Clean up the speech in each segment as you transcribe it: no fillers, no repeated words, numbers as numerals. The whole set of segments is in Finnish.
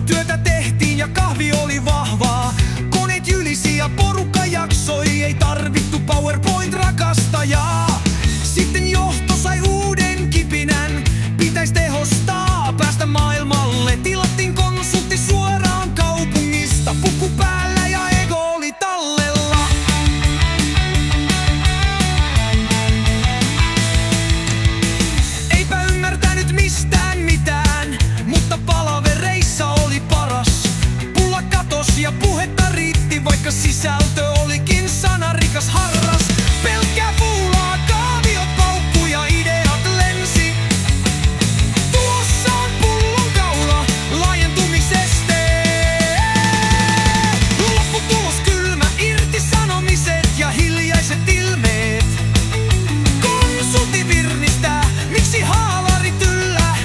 Työtä tehtiin ja kahvi oli vahvaa. Koneet jylisi ja porukka jaksoi. Ei tarvittu PowerPoint-rakastajaa. Sitten johto sai uuden kipinän. Pitäis tehostaa, päästä maailmalle. Tilattiin konsultti suoraan kaupungista. Puku päällä ja ego oli tallella. Eipä ymmärtänyt mistään mitään, mutta palavereissa oli paras. Pulla katos ja puhetta riitti, vaikka sisältö olikin sanarikas harras. Pelkkää puulaa, kaaviot paukkuu ja ideat lensi. Tuossa on pullonkaula laajentumiseste. Lopputulos kylmä, irtisanomiset ja hiljaiset ilmeet. Konsultti virnistää, miksi haalarit yllä?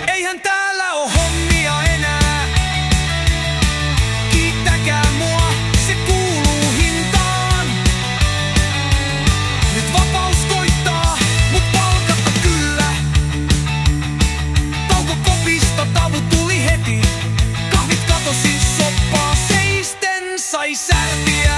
Eihän täällä oo hommia enää. Kiittäkää mua, se kuuluu hintaan. Nyt vapaus koittaa, mut palkatta kyllä. Tauko kopista, tavu tuli heti. Kahvit katosi, soppaa seisten sai särpiä.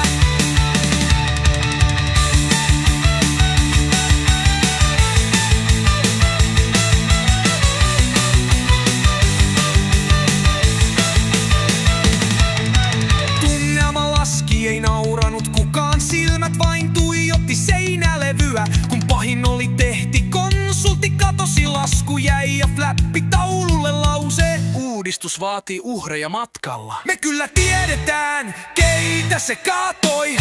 Ei nauranut kukaan, silmät vain tuijotti seinälevyä. Kun pahin oli tehti, konsultti katosi, lasku jäi ja fläppi taululle lause. Uudistus vaatii uhreja matkalla. Me kyllä tiedetään, keitä se kaatoi.